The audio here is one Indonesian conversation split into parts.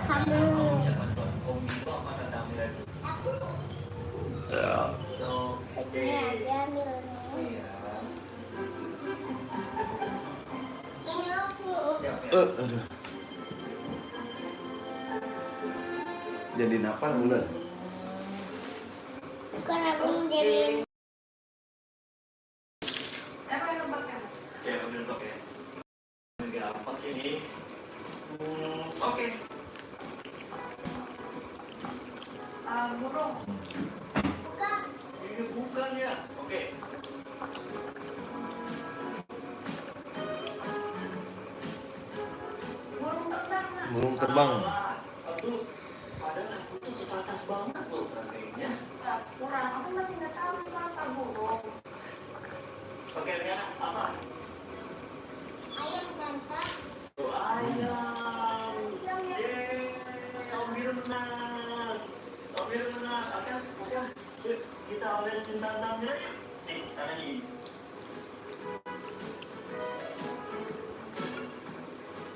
Sambal. Segini aja ambil nih. Ini aku. Aduh. Jadi apa ular? Bukan aku menjadiin. Ya, ambil blok ya. Gampang sih ini. Oke. Burung. Bukan. Ini bukan ya. Oke. Burung terbang. Burung terbang. Aduh, padahal aku tuh cetakan banget loh prakteknya. Ya, kurang. Aku masih nggak tahu itu apa burung. Oke, Riana, apa? Ayam tante. Oh, ayam. Yeay, Om Bir menang. Om Bir menang. Oke. Yuk, kita olesin tantangannya yuk. Nih, tangan ini.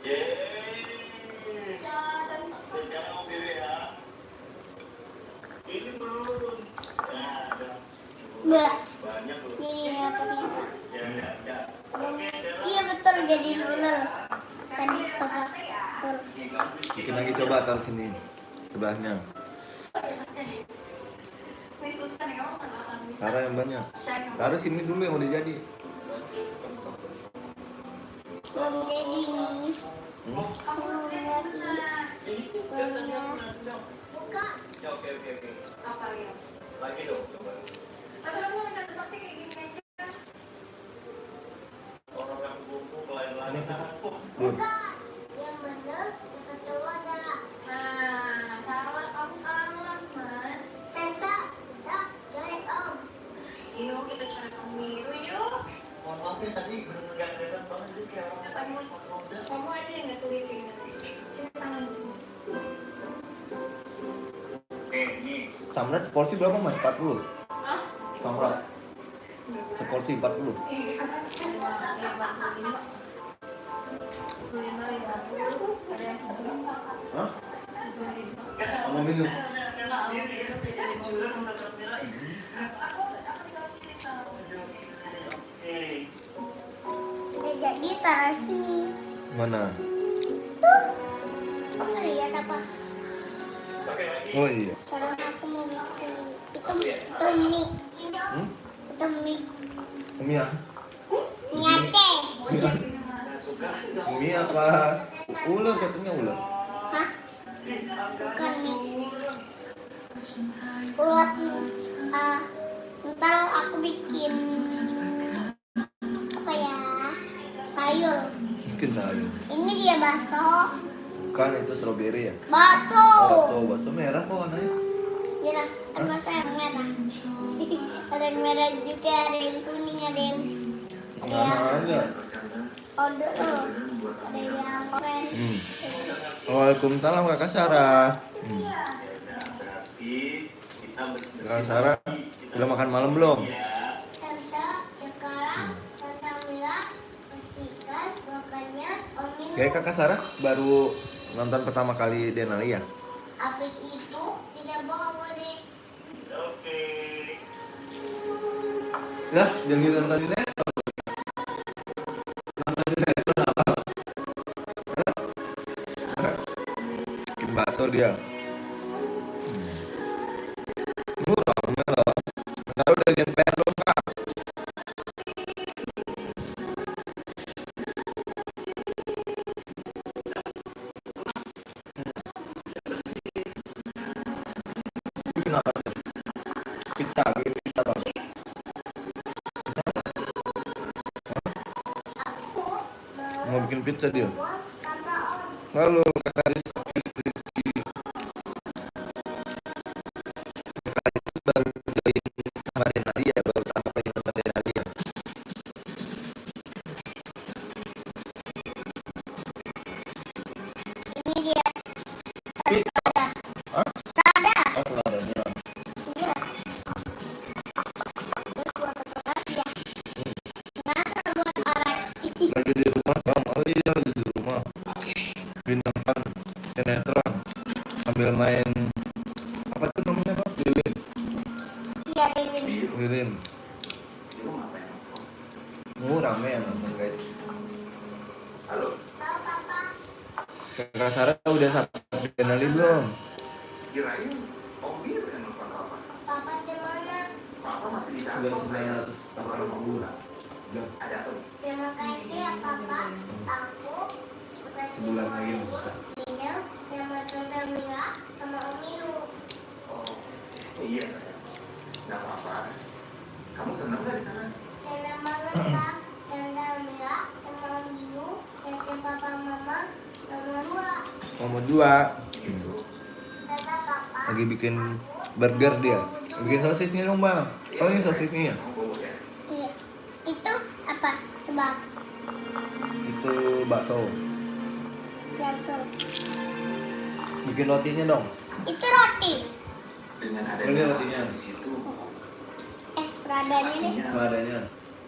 Yeay. Jangan Om Bir ya. Ini belum. Ya, ada. Mbak. Banyak loh. Ini apa nih? Ya, ada. Oke, Iya betul jadi ular. Tadi papa. Betul. Bikin lagi coba taruh sini sebelahnya. Taruh yang banyak. Taruh sini dulu yang udah jadi. Belum jadi nih. Belum jadi. Buka. Ya, oke. Apa ya? Lagi dong, coba. Masa kamu bisa tebak sih kayak gini aja? Orang yang bumbu lain-lain aku. Buka. Yang benar. Yang kedua ada. Nah, salah kamu kalah, Mas. Tante. Udah. Dari om. Yuk, kita cari yang biru yuk. Mohon maaf ya, tadi bener-bener gak kelihatan banget jadi kayak orang Kamu, pakai roda. kamu aja yang nggak teliti nanti. Sini tangan di sini. Oke, nih. Samrat seporsi berapa mas? 40? Hah? Samrat seporsi 40. Hah? Mau minum? Curang warna merah ini. Oke. Udah jadi taruh sini. Mana? Tuh. Kamu lihat apa? Oke, lagi. Oh iya. Sekarang aku mau bikin itu mie. Hmm? Itu mie. Mie ya? Mie Aceh. Suka. Mie apa? Ular katanya ular. Hah? Bukan mie. Ulat. Ntar aku bikin apa ya? Sayur. Mungkin sayur. Ini dia bakso. Kan itu strawberry ya? Bakso. Bakso merah kok warnanya. Iya, kan bakso yang merah. Ada yang merah juga, ada yang kuning, ada yang Mana ada? order tuh. Ada yang oranye. Waalaikumsalam kakak Sarah. Berarti kita Kakak Sarah udah makan malam belum? Tante, sekarang Tante Mila bersihkan makannya Om minum. Kayak kakak Sarah baru nonton pertama kali Denali ya? Habis itu tidak bawa deh. Oke. Lah, yang nonton di net. Nonton di net apa? Bikin bakso dia. Rame loh. Sekarang udah nyampean belum kak? Bikin apa tuh? Pizza, bikin pizza bang. Mau bikin pizza dia. Buat Tante Om. Halo kakak Rizky. Kakak itu baru join sama Denali ya, baru pertama kali nonton Denali ya. Ini dia. Pizza. Hah? Sada. Oh, seladanya. Iya. Terus buat apa lagi ya? Nggak buat orang. Lagi di rumah bang. Oh iya, lagi di rumah. Pindahan sambil main apa tuh namanya Bang? Lilin. Iya, Lilin. Lilin. Di rumah apa ya? Rame yang nonton guys. Halo. Halo, Papa. Kakak Sarah udah sampai Denali belum? Kirain Om Bir yang nelfon Papa. Papa di mana? Papa masih di Udah kantor saya. 980 Baru mau pulang. Udah Ada apa? Terima kasih ya, Papa. Aku sebulan lagi bisa. tinggal sama Tante Mila sama Om Milu. Oh, iya sayang. Nggak apa-apa. Kamu seneng nggak di sana? Senang banget, Kak. Tante Mila sama Om Milu, Tante Papa Mama, nomor 2. Nomor 2 Gitu. Dadah, Papa. lagi bikin burger dia. Bikin sosisnya dong Bang. Oh ini sosisnya. Kamu bobo ya? Iya. Itu apa? Coba. Itu bakso. Jatuh. Bikin rotinya dong. Itu roti. Dengan Ini adanya rotinya. di situ, Seradanya nih. Seladanya.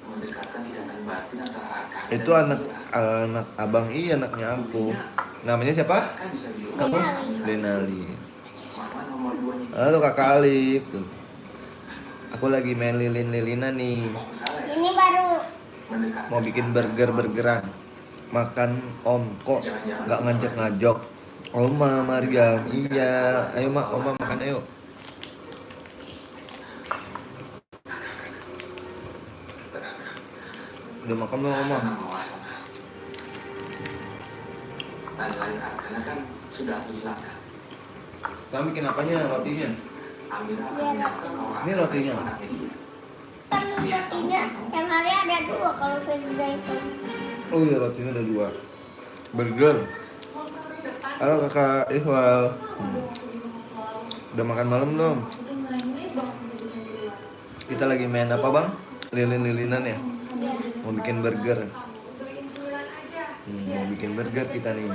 mendekatkan ikatan batin antara kakak Itu dan anak abang anaknya aku. Namanya siapa? Kakak bisa bilang, Apa? Denali. Denali. Mama nomor 2 nih. Halo Kakak Alif. Tuh. Aku lagi main lilin-lilinan nih. Salah ya? Ini baru. Mendekatkan Mau bikin burger-burgeran. Makan Om kok nggak ngajak-ngajak. Oma Mariam, iya. Ayo Mak, Oma makan ayo. Udah makan belum Oma? Tanda lain karena kan sudah aku hilangkan. Kamu bikin apanya rotinya? Amira akan Iya, menyangka bahwa Ini rotinya. aku anaknya dia. Kan rotinya tiap hari ada 2 kalau pizza itu. Oh iya rotinya ada 2. Burger. Halo Kakak Iqbal. Udah makan malam belum? Kita lagi main apa Bang? Lilin-lilinan ya? Iya. Mau bikin burger. Beliin cemilan aja. Mau bikin burger kita nih.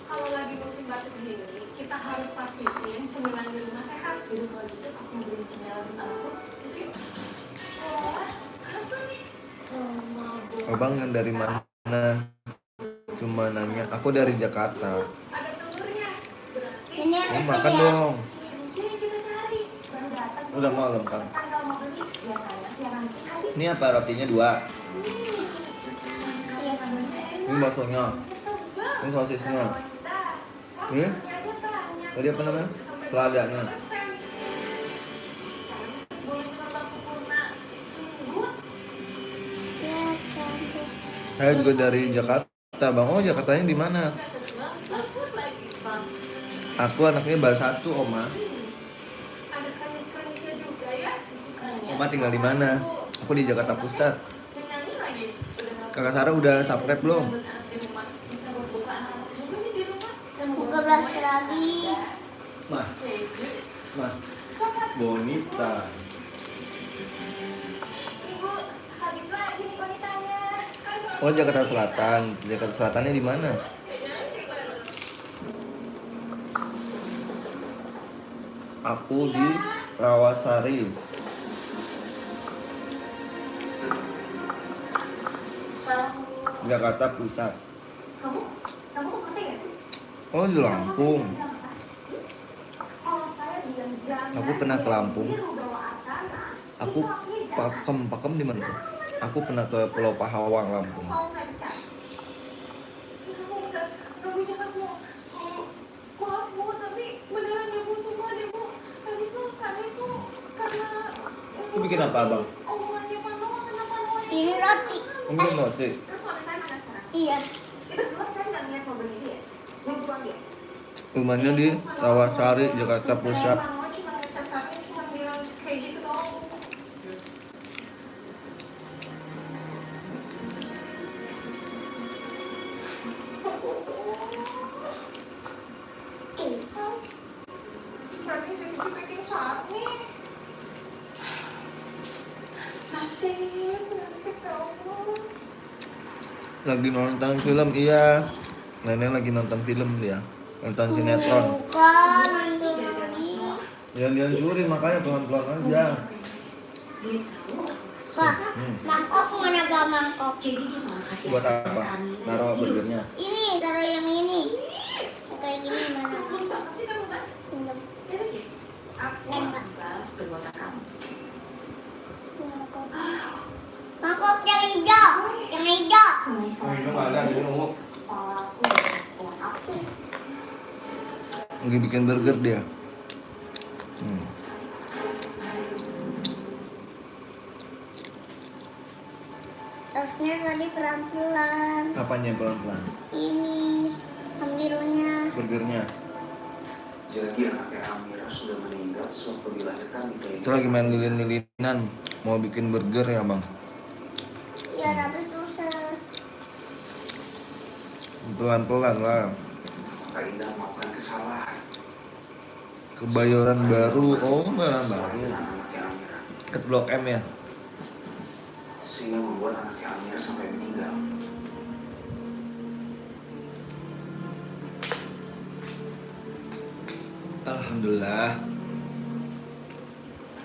Kalau lagi musim batuk gini, kita harus pastiin cemilan di rumah sehat. Jadi kalau gitu aku beliin cemilan bentar aku. Oh, apa nih? Oh, Abang yang dari mana? Cuma nanya. Aku dari Jakarta. ada telurnya. Berarti Ini Oh, ada makan ya. dong. mungkin yang kita cari. Baru datang. Udah malam kan? Tanggal mau beli, biasanya siaran sekali. Ini apa rotinya 2? Iya. Ini baksonya. Ini sosisnya. Ini? Tadi apa namanya? Seladanya. Iya, cantik. Saya juga dari Jakarta, Bang. Oh, Jakartanya di mana? Aku anaknya baru 1, Oma. Ada kremis-kremisnya juga ya. Oma tinggal di mana? Aku di Jakarta Pusat. Kenyangin lagi. Kakak Sarah udah subscribe belum? Bisa berbuka anak-anak juga nih di rumah. Saya mau Buka belas lagi. Mah, keju. mah. Bonita. Ibu, habis lagi nih wanitanya. Oh, Jakarta Selatan. Jakarta Selatannya di mana? Aku di Rawasari. Jakarta Pusat. Kamu ngerti gak sih? Oh, di Lampung. Kalau saya bilang jangan Aku pernah ke Lampung. biru bawa asana, Aku Pakem di mana? Aku pernah ke Pulau Pahawang, Lampung. mau saya pecat. Kamu nggak bijak Bu. Maaf Bu, tapi beneran deh Bu, sumpah deh Bu. Tadi tuh sana itu karena Itu bikin apa, Bang? omongannya Pak Noah, kenapa Noah Ini roti. Ini roti. Terus suami saya mana sekarang? Iya. Itu jelas saya nggak niat mau beli dia. Yang buang dia. Rumahnya di Rawasari, Jakarta Pusat. Pak Noah cuma ngecat saya, cuma bilang kayak gitu doang. Tuh kan, nanti dikit-dikit saat nih. Nasib ya Allah. Lagi nonton film, iya. Nenek lagi nonton film dia. Nonton sinetron. Bukan, ambil lagi. Yang dihancurin makanya pelan-pelan aja. Wah, mangkok mana Pak mangkok? Buat apa? Naruh burgernya. Ini, taruh yang ini. Kayak gini mana? Belum banget sih kamu, Mas. Ini. Lagi bikin burger dia. Harusnya tadi pelan-pelan. Apanya pelan-pelan? Ini ambilnya. Burgernya. Jadi anaknya Amira sudah meninggal sewaktu dilahirkan di klinik. Itu lagi main lilin-lilinan. Mau bikin burger ya bang? Ya tapi susah. Pelan-pelan lah. Kak Indah melakukan kesalahan. Kebayoran baru. Oh kebayoran baru. Dengan anaknya Amira. Ke Blok M ya. Sehingga membuat anaknya Amira sampai meninggal. Alhamdulillah.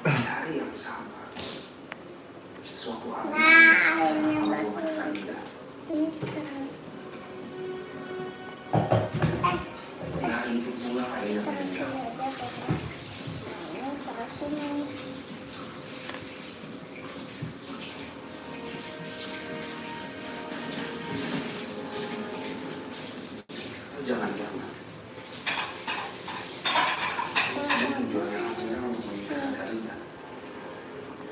Di hari yang sama, suatu hari Akhirnya membuat basuh. Kak Indah. Di hari itu pula Kak Indah meninggal. Terus ini. Jangan-jangan tujuannya Amira untuk meninggalkan Kak Indah.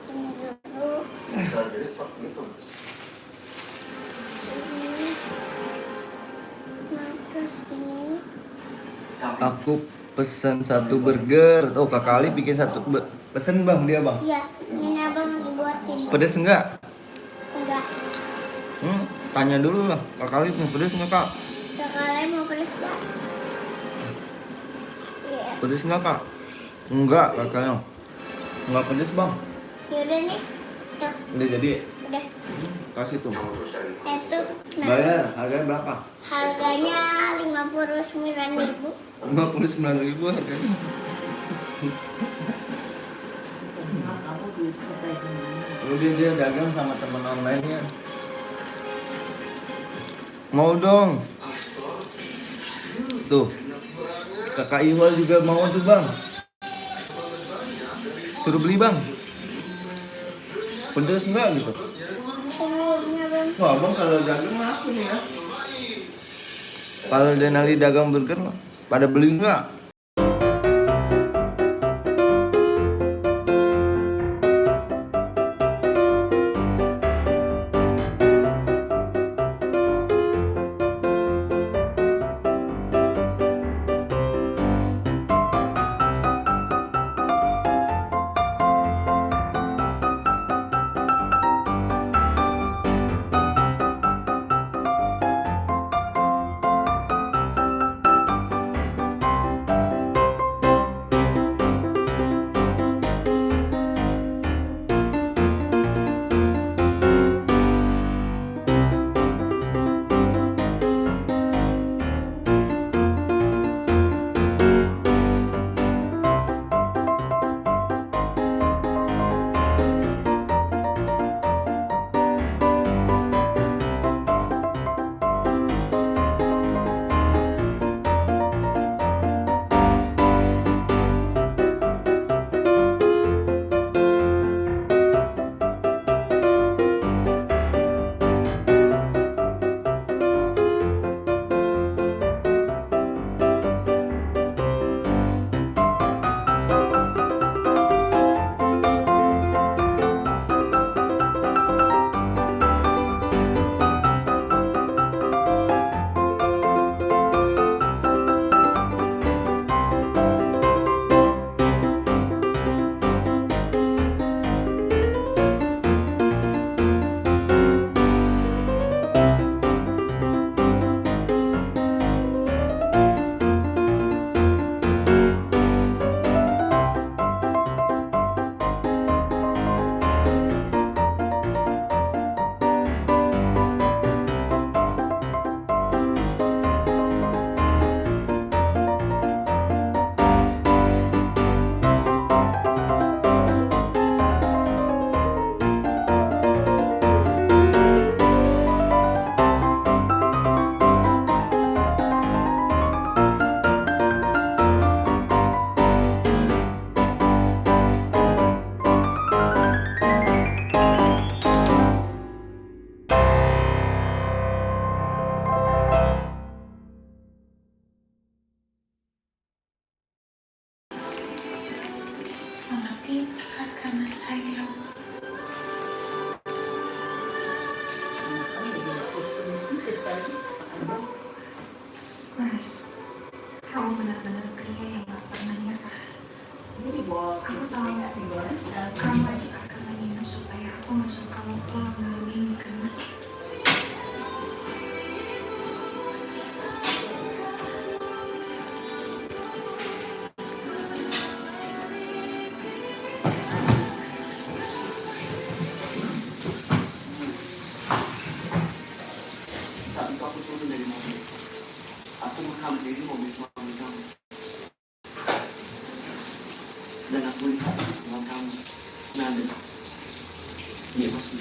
Ini dulu. Bisa jadi seperti itu, Mas. Sini. Nah terus ini. Tapi Aku pesan satu burger. Oh kakak Ali bikin satu. Pesen bang dia bang. Iya, ini abang dibuatin. Pedes enggak? Enggak. Tanya dulu lah. Kakak Ali punya pedes enggak kak? Sekali mau pedes gak? Iya. Pedes enggak kak? Enggak kakaknya. Enggak pedes bang. Yaudah nih. Tuh, Udah jadi. udah. Kasih tuh. kamu terus dari Itu. Nah, Bayar. Harganya berapa? harganya 59.000. 59.000 harganya. Oh, dia dagang sama teman online-nya. Mau dong. Tuh. Kakak Iwal juga mau tuh bang. Suruh beli bang. Pedes enggak gitu? Umurnya bang. Wah bang kalau dagang mah aku nih ya. Kalau Denali dagang burger pada beli enggak? Mas, kamu benar-benar pria yang gak pernah nyerah. Aku tahu kamu ajak kakak minum supaya aku gak suka kamu pulang malam ini kan Mas. Saat itu aku turun dari mobil. Aku menghampiri mobil suami kamu. Dan aku lihat teman kamu, Nada. Dia masih.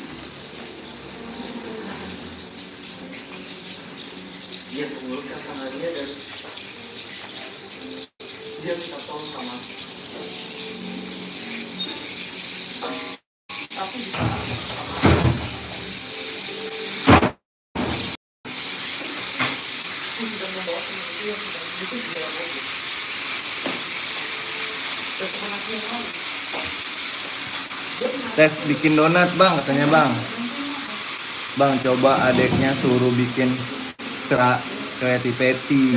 Dia mengulurkan tangannya dan dia minta tolong sama aku. Aku bisa. Aku sudah membawa teman itu yang sedang itu di dalam mobil. Dan teman aku yang lain. Tes bikin donat bang, katanya bang. Bang coba adeknya suruh bikin kreatif peti.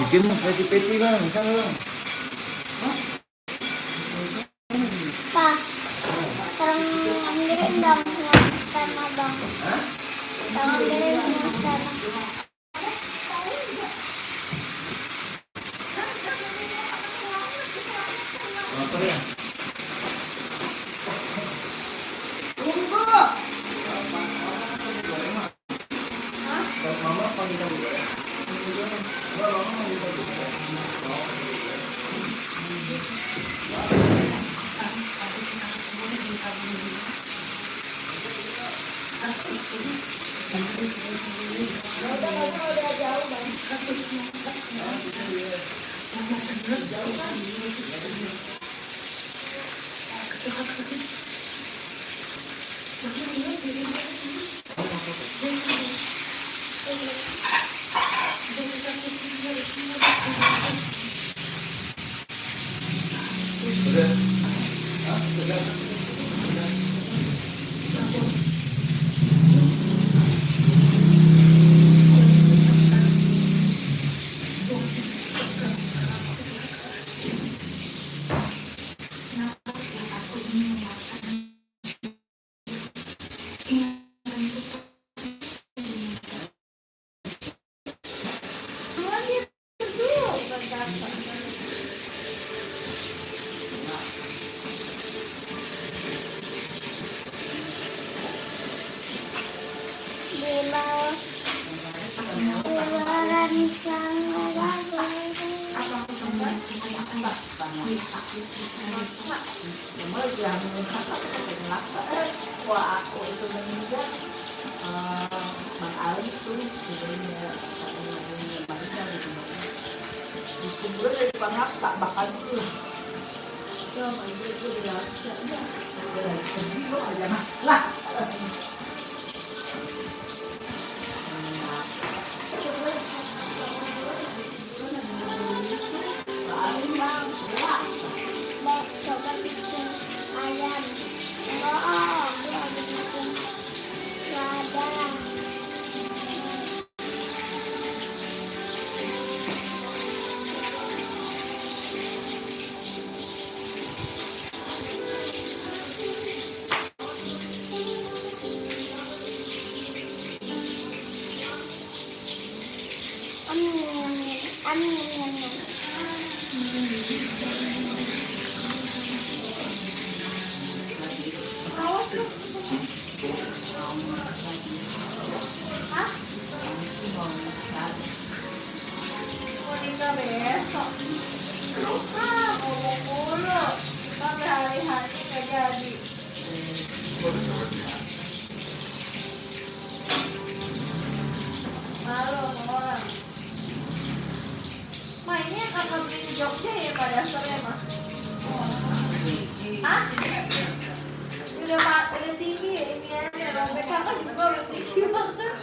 Bikin kreatif peti bang, bisa nggak bang? Pak, tolong ambilin dong yang sana bang. Tolong ambilin yang sana. Apa ya? Mama panggil kamu. Mama panggil kamu. Keluaran sana bagus. Wah, aku itu meninggal. Bang Ali tuh jadinya bangsa gitu. Dikumpulin dari pangaksa bakal dulu lah. Ya, bangsa itu dilaksa ya. Udah sedih loh aja lah. Baik, coba bikin ayam. Oh, coba bikin selada. Awas lu. Hah? Mau nikah besok. Ngomong mulu. Sampai hari-hari nggak jadi. Malu sama orang. Ma, ini yang kakak beli di Jogja ya pada dasarnya, Ma? Hah? Udah tinggi ya ini ada. Robek kakak juga udah tinggi banget.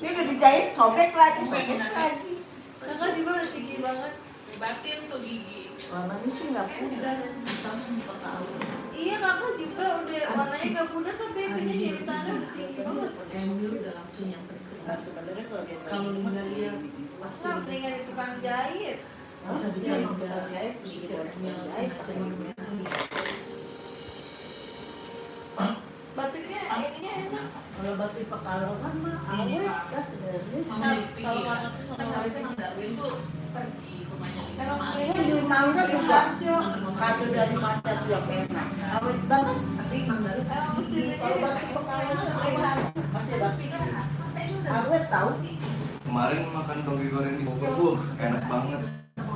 Ini udah dijahit, sobek lagi. Kakak juga udah tinggi banget. Batin tuh gigi. Warnanya sih nggak pudar, sama muka tahu. Iya, kakak juga udah warnanya gak pudar tapi ini jahitannya udah tinggi banget. Kamu udah langsung yang terkesan. Sebenarnya kalau dia Kalau nggak lihat Nggak, jahit. Bisa kita jahit, bisa jahit pakai batiknya ininya enak. Kalau batik Pekalongan mah awet kan sebenarnya. Kalau kakak tuh sama Harusnya Mas Darwin tuh pergi rumahnya kalau makanya di Mangga juga kado dari Mangga tuh yang enak. Awet banget. tapi Mang Darwin Kalau batik Pekalongan enak. Masih batik awet tahu. Kemarin makan toge goreng di Bogor, enak banget.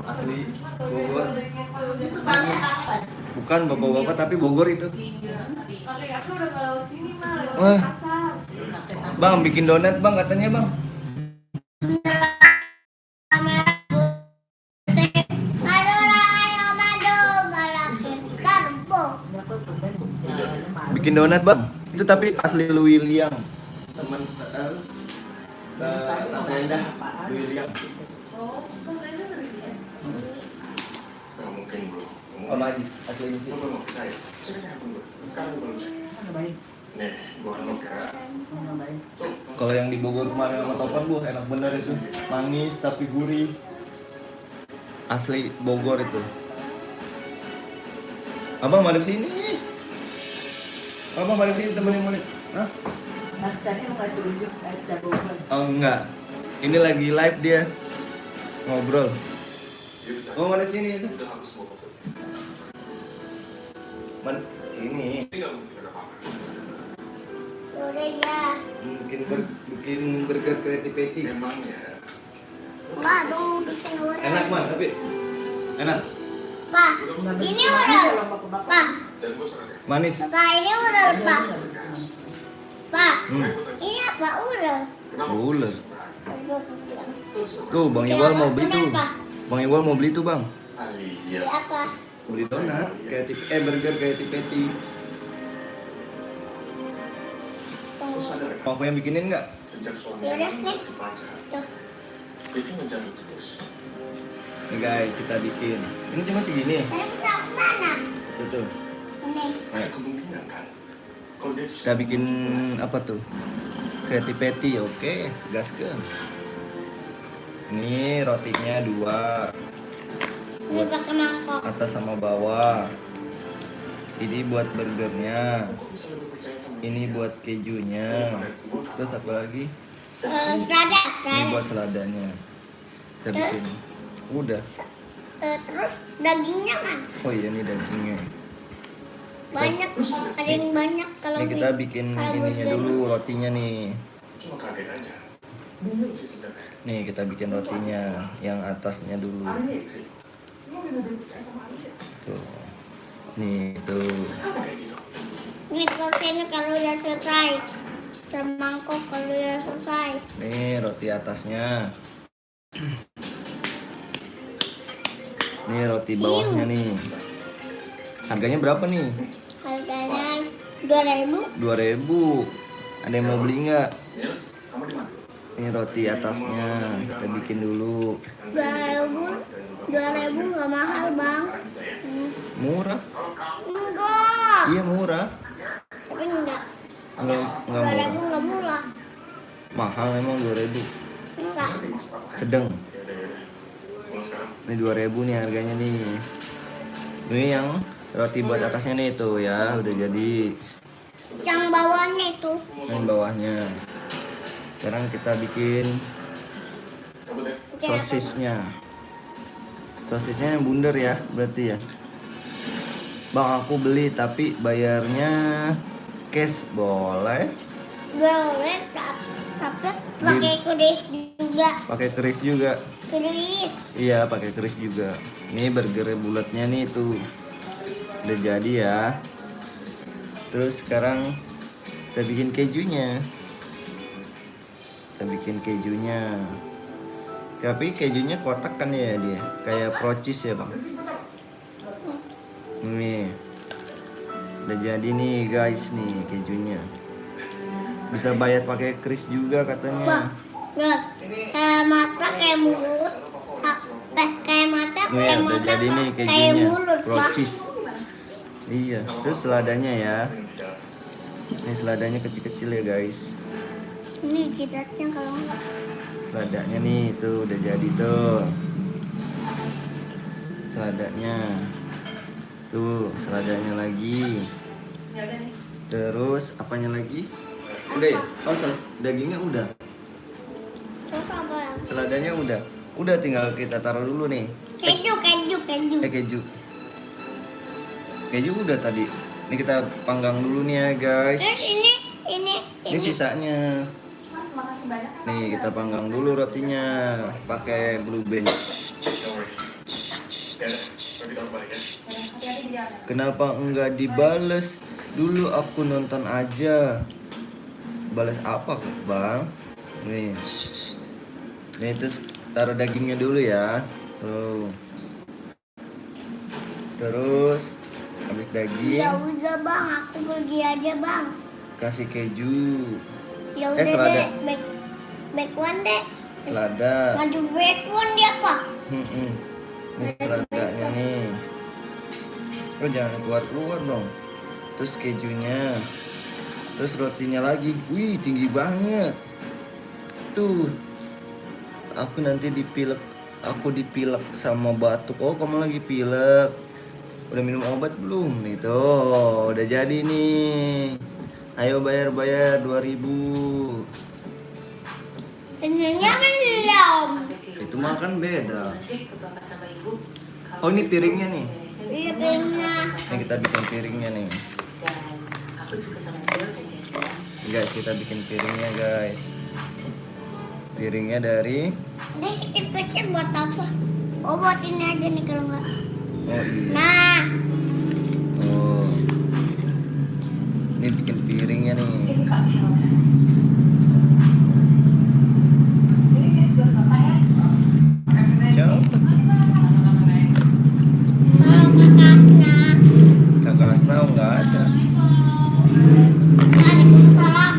Asli Bogor. Itu banget apa? Bukan bapak-bapak tapi Bogor itu. Kakek aku udah nggak lewat sini mah, lewat Wah. pasar. Bang bikin donat bang katanya bang. Bikin donat bang. Itu tapi asli William. Teman Tante Endah William. Oh, kok ini dari dia? Nggak mungkin bro. Oh Majis asli Lu belum mau percaya? Cek aja akun gue. Sekarang gue baru cek. Nih, gue kan mau kira. Tuh, Kalau yang di Bogor kemarin sama Topan bu enak bener itu. Manis tapi gurih. Asli Bogor itu. Abang madep sini. Abang madep sini temenin murid. Hah? Tadi mau ngasih rujuk Aisyah Bogor. Oh enggak. Ini lagi live dia. Ngobrol. dia bisa. Oh madep sini itu. Udah hapus semua foto. Madep sini. Ini nggak mungkin ada apa-apa. Udah ya. Bikin burger creativity. Memangnya. Pak, dong bikin orang. Enak mah tapi enak. Pak, ini udah. Pak, Dan gue sangat Manis. Pak, ini udah, Pak. Pak, Hmm. ini apa udah? Ular. Aduh, aku bilang. Tuh Bang Iwal mau beli tuh. Kenapa? Bang Iwal mau beli tuh Bang. Ini Alia. apa? Beli donat, burger creativity. Lu sadar kan? Mau aku yang bikinin nggak? Sejak suami Yaudah, yang nih. si Fajar, Tuh. Ricky menjadi terus. Nih guys, kita bikin. Ini cuma segini. Saya mau ke mana? Tuh tuh. Ini. Ada kemungkinan kan? Kalau dia itu Kita bikin apa tuh? Creativity, oke. Gas ke. Ini rotinya 2. Ini pakai mangkok. Atas sama bawah. Ini buat burgernya. kok bisa lebih percaya sama Ini buat kejunya. Terus apa lagi? Selada, Ini buat selada. seladanya. Kita bikin. Udah. Terus dagingnya mana? Oh iya ini dagingnya. Banyak, ada yang banyak kalau Ini kita beli- bikin kalau ininya burger. dulu, rotinya nih. Cuma kaget aja. Bingung sih sebenarnya. Nih kita bikin rotinya, yang atasnya dulu. Alia istri. Lu lebih percaya sama Alia. Tuh. Nih tuh. Apa kayak gitu? Ini selesai kalau udah selesai. Semangkok kalau udah selesai. Nih roti atasnya. Nih roti bawahnya nih. Harganya berapa nih? Harganya 2.000. 2.000. Ada yang mau beli nggak? Mil, kamu di mana? Ini roti atasnya. Kita bikin dulu. 2.000 nggak mahal bang. Murah. Enggak. Iya murah. Tapi enggak. Enggak 2.000 murah. nggak murah. Mahal emang 2.000. Enggak. Sedang. Yaudah. Mulai sekarang. Ini 2.000 nih harganya nih. Ini yang roti buat atasnya nih tuh ya, udah jadi. Yang bawahnya itu. Ini bawahnya. Sekarang kita bikin Cabut ya. sosisnya. Sosisnya yang bundar ya, berarti ya. Bang aku beli tapi bayarnya cash boleh? Boleh, tapi pakai kudis juga. Pakai keris juga. Kudis. Iya, pakai keris juga. Ini burger bulatnya nih tuh. Udah jadi ya. Terus sekarang kita bikin kejunya. Kita bikin kejunya. Tapi kejunya kotak kan ya dia, kayak procis ya bang. Nih, udah jadi nih guys nih kejunya. Bisa bayar pakai kris juga Bang, katanya. lihat. Kayak mata, kayak mulut. Kayak mata, Nih kayak udah mata, jadi nih kayak kejunya, mulut, Bang. procis. Iya, terus seladanya ya. Ini seladanya kecil-kecil ya guys. Ini jidatnya kalau enggak. Seladanya nih tuh udah jadi tuh. seladanya. Tuh, seladanya lagi. Ya udah nih. Terus apanya lagi? Udah ya? Oh, dagingnya udah. Terus apa ya? Seladanya udah. Udah, tinggal kita taruh dulu nih. Keju. Keju. Keju udah tadi. Ini kita panggang dulu nih ya, guys. Terus ini Ini sisanya. Mas, makasih banyak. ya, Nih, Mas. kita panggang dulu rotinya pakai blue band. No worries. Ya udah, tapi kita balik ya. Hati-hati di jalan. Kenapa enggak dibales? Dulu aku nonton aja. Balas apa, Bang? Nih. Nih, terus taruh dagingnya dulu ya. Tuh. Terus habis daging ya udah bang, aku pergi aja bang. kasih keju, Ya udah selada. deh, back one deh. selada. Maju back one dia apa? Ini seladanya nih. Oh, jangan keluar dong. Terus kejunya. Terus rotinya lagi. Wih, tinggi banget. Tuh. Aku nanti dipilek. Aku dipilek sama batuk. Oh, kamu lagi pilek. Udah minum obat belum? Nih tuh, udah jadi nih. Ayo bayar 2.000. Ininya belum. Itu makan beda. Oh, ini piringnya nih. Iya piringnya. Ini kita bikin piringnya nih. Guys, kita bikin piringnya, guys. Piringnya dari Ini kecil-kecil buat apa? Oh buat ini aja nih kalau nggak. oh iya. Nah, Oh. Ini bikin piringnya nih. Ini Kak Mel. Ini guys buat Bapak ya. Cepet. kalau kakaknya. Kakak Asnau nggak ada. Waalaikumsalam.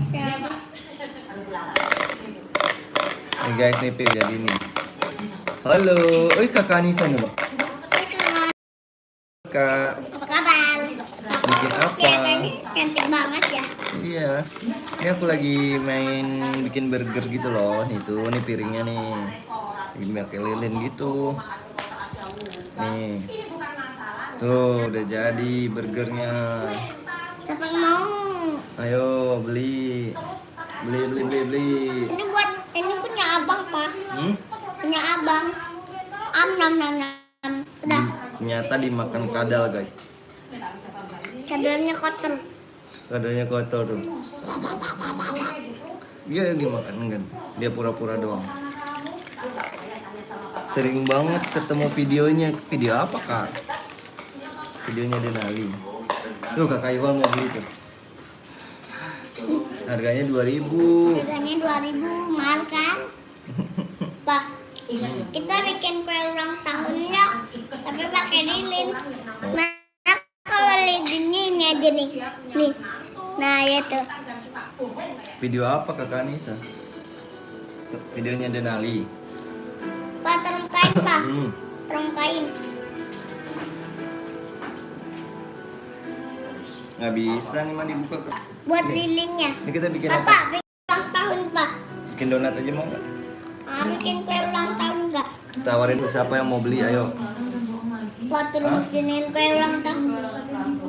Siapa? Nih guys, nih Pip jadi nih. Halo, kakak Anissa nih, Bang. Kak, Apa kabar? bikin apa? Kelihatannya cantik banget ya. Iya. Ini aku lagi main bikin burger gitu loh. Itu nih piringnya nih. Lagi pakai lilin gitu. Nih. Tuh, udah jadi burgernya. Siapa yang mau? Ayo beli. Beli. Ini punya abang pak. Hmm? Punya abang. Nam. Udah. Ternyata dimakan kadal, guys. Kadalnya kotor. Kadalnya kotor tuh. Dia dimakan kan. Dia pura-pura doang. Sering banget ketemu videonya. Video apa, Kak? Videonya Denali. Tuh, Kakak Iwan mau beli tuh. Harganya 2.000. Harganya 2.000, mahal kan? Pak, kita bikin kue ulang tahunnya, tapi pakai lilin. Nah, kalau lilinnya ini aja nih. Nih. Nah, ya tuh. Video apa, Kakak Anissa? Videonya Denali. Pak, terung kain, Pak. Hmm. Terung kain. Nggak bisa nih mah dibuka. Buat Nih. lilinnya. Ini kita bikin Pak, apa? bikin ulang tahun, Pak. Bikin donat aja mau nggak? Ah, bikin kue ulang tahun enggak? Tawarin siapa yang mau beli, ayo. Pak, terung bikinin kue ulang tahun.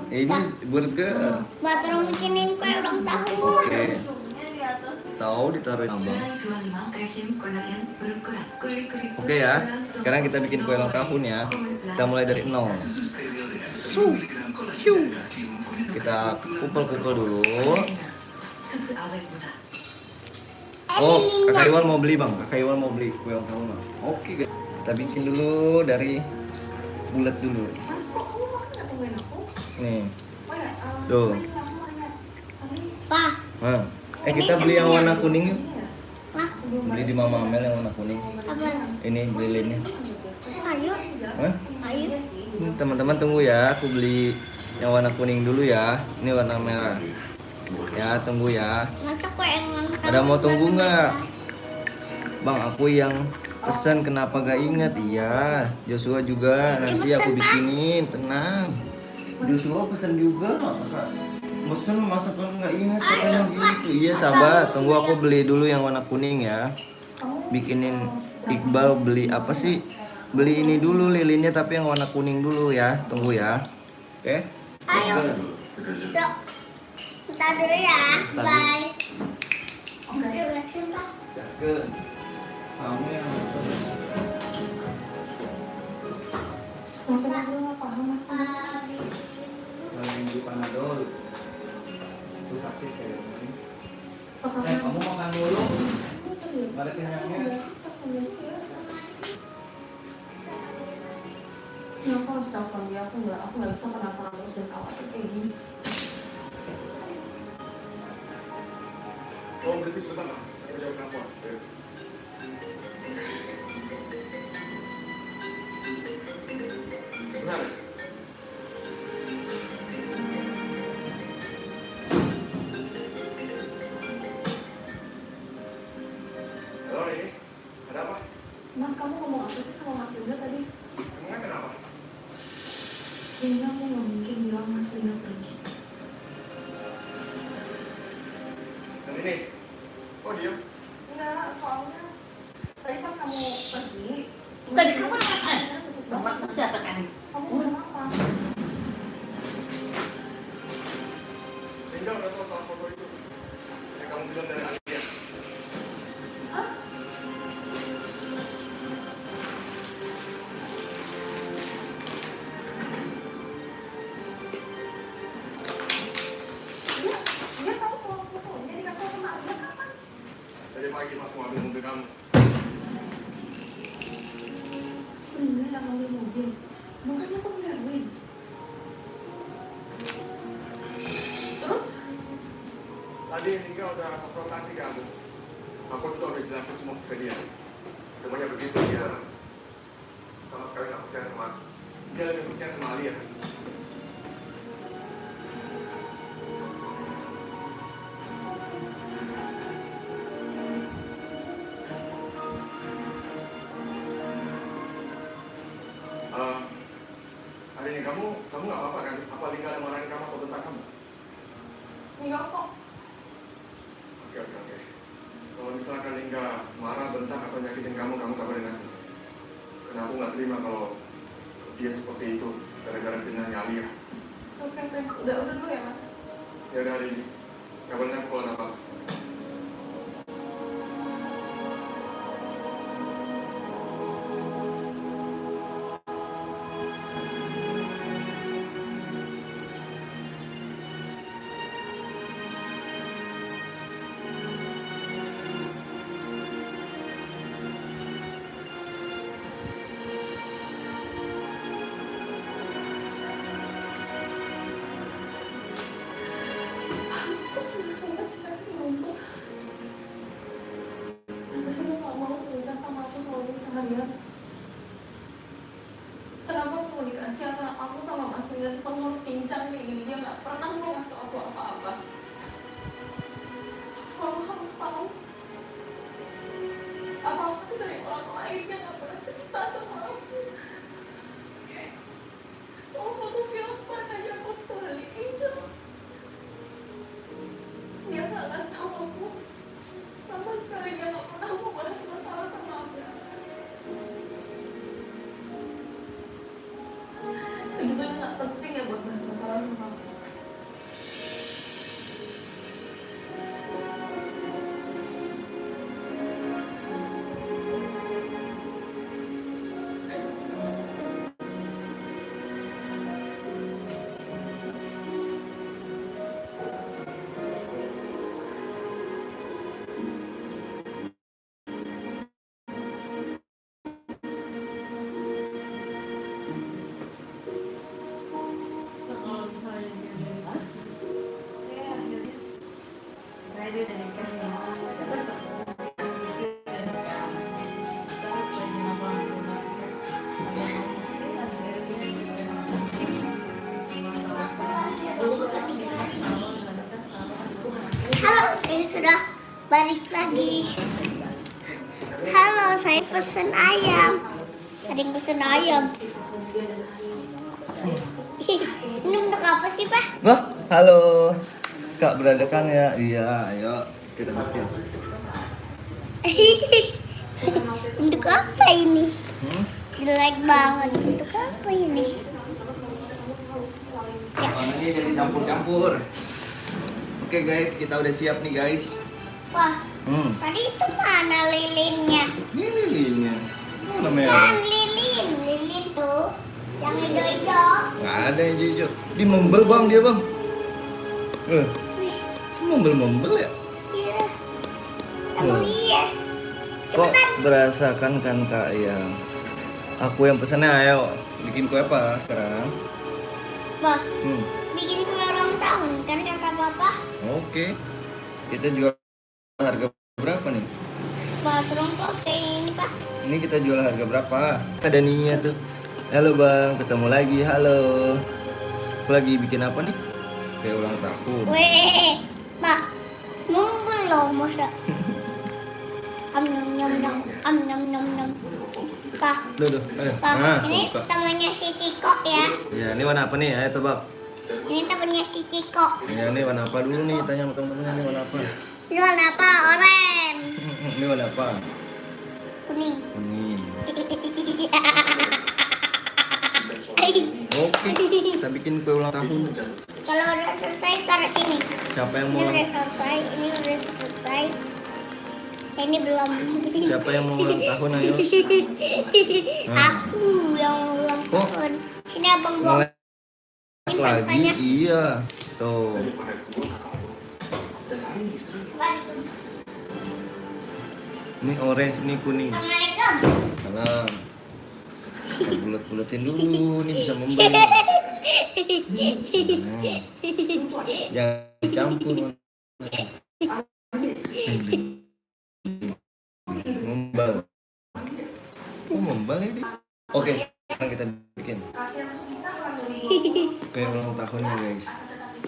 Ini burger. Pak, terung bikinin kue ulang tahun. Oke. Tahu ditaruhin abang. Oke ya. Sekarang kita bikin kue ulang tahun ya. Kita mulai dari nol. Kita kupel-kupel dulu. Oh, Kakak Iwan mau beli, Bang. Kakak Iwan mau beli kue ulang tahun, Bang. Oke, guys. Kita bikin dulu dari bulat dulu. Mas, kok kamu makan nggak tungguin aku? Nih. Oh ya, Tuh. Pak, Nah, kita beli yang warna kuning yuk. Pak, Beli di Mama Amel yang warna kuning. apa? Ini lilinnya. Ayo, Hah? ayo. Ini teman-teman tunggu ya, aku beli yang warna kuning dulu ya. Ini warna merah. Ya, tunggu ya. Masa kue yang ulang tahun? Ada mau tunggu nggak? Bang, aku yang pesan kenapa gak ingat? Iya, Joshua juga nanti aku bikinin, tenang. Joshua pesan juga, pesan masa kan nggak ingat katanya gitu. Iya sabar, tunggu aku beli dulu yang warna kuning ya. Kamu bikinin Iqbal beli apa sih? Beli ini dulu lilinnya tapi yang warna kuning dulu ya. Tunggu ya. Oke? Ayo. Yuk. Bentar dulu ya. Bentar dulu. Bye. Oke. Gaskeun. Kamu yang Kenapa gue nggak paham mas? yang di Panadol. Itu sakit kayak gini. Apa Kamu makan dulu. Mari kenyangnya. Ya, aku harus telepon dia. Aku nggak bisa penasaran terus dan khawatir kayak gini. Oh, berhenti sebentar, Pak. Saya jawab telepon. Sebentar ya. Halo, ini. Ada apa? Mas, kamu ngomong apa sih sama Mas Linda tadi? Emangnya kenapa? Linda, aku nggak mungkin bilang Mas Linda pergi. Dan ini. Oh, diam. Enggak, soalnya tadi pas kamu pergi. Tadi kamu ngapain? Bapak siapa kan? Kamu kenapa? Linda udah tahu soal foto itu. Yang kamu bilang dari Alia. Hah? Dia tahu soal fotonya dikasih sama Alia kapan? Tadi pagi pas mau ambil mobil kamu. Linda yang ambil mobil. Bukannya aku ngelakuin. Terus? Tadi Nika udah konfrontasi kamu. Aku juga udah jelasin semua ke dia. Semuanya begitu dia. Sama sekali nggak percaya sama aku. Dia lebih percaya sama Alia. Hari ini kamu nggak apa-apa kan? Apa Lingga ada marahin kamu atau bentak kamu? Enggak kok. Oke. Kalau misalkan Lingga marah, bentak atau nyakitin kamu kabarin aku. Karena aku nggak terima kalau dia seperti itu gara-gara fitnahnya Alia. Oke, thanks. Udah dulu ya, Mas. Ya udah hari ini, kabarin aku kalau ada apa-apa. Terus saya sekarang ngomong. Kenapa sih lo gak mau cerita sama aku kalau seharian? Kenapa komunikasi antara aku sama Mas Linda terus kamu harus pincang kayak gini? Dia gak pernah mau ngasih aku apa-apa. Aku selalu harus tahu apa-apa tuh dari orang lain yang gak pernah cerita sama aku. Soal foto Firman aja aku selalu Angel. Dia gak ngasih tahu aku sama sekali. Dia gak pernah mau bahas masalah sama aku. Sebetulnya gak penting ya buat bahas masalah sama aku. Kalau misalnya Saya dia udah nikah nih. Saya tetap dia udah nikah. Sekarang lagi lapor rumah. Halo, saya sudah balik lagi. Halo, saya pesen ayam. Ada yang pesen ayam. Ini untuk apa sih, Pak? Wah, halo. Kak berada kan ya? Iya, ayo kita bikin. Untuk apa ini? Hmm? Jelek banget. Untuk apa ini? Ya. Warnanya jadi campur-campur. Oke guys, kita udah siap nih guys. Wah, tadi itu mana lilinnya? Ini lilinnya. Mana Kan merah? lilin tuh yang hijau-hijau. Nggak ada yang hijau. Di membel bang dia bang. Wih, Membel-membel ya? iya. Emang iya. Kok berasakan kan kak ya? Aku yang pesannya, ayo bikin kue apa sekarang? Wah, Hmm. bikin kue ulang tahun kan kata papa. Oke. Kita jual harga berapa nih? Wah, terus kok kayak ini pak? Ini kita jual harga berapa? Ada Nia tuh. Halo bang, ketemu lagi. Halo. Aku lagi bikin apa nih? Kayak ulang tahun. Weh, pak, mumpul loh masa. Nom. Pak, Duh, ayo. pak, Nah, ini buka. temannya si Ciko ya. Ya, ini warna apa nih? Ayo tebak. Ini temannya si Ciko. Ya, ini warna apa dulu nih? Tanya sama temen-temennya ini warna apa? Ini warna apa? Oren. Ini warna apa? Kuning. Ini. Oke, kita bikin kue ulang tahun. Kalau udah selesai taruh sini. Siapa yang Ini mau udah ulang? selesai. Ini udah selesai. Ini belum. Siapa yang mau ulang tahun ayo? Aku yang ulang Oh. tahun. Sini abang bawa. Ngelek lagi? Iya. Tuh. Ini orange, ini kuning. Assalamualaikum. Salam. Kita bulet-buletin dulu, nih bisa membeli. Nah, jangan campur. Membal. Oh, membal ini. Oke, sekarang kita bikin. Kayak ulang tahunnya guys.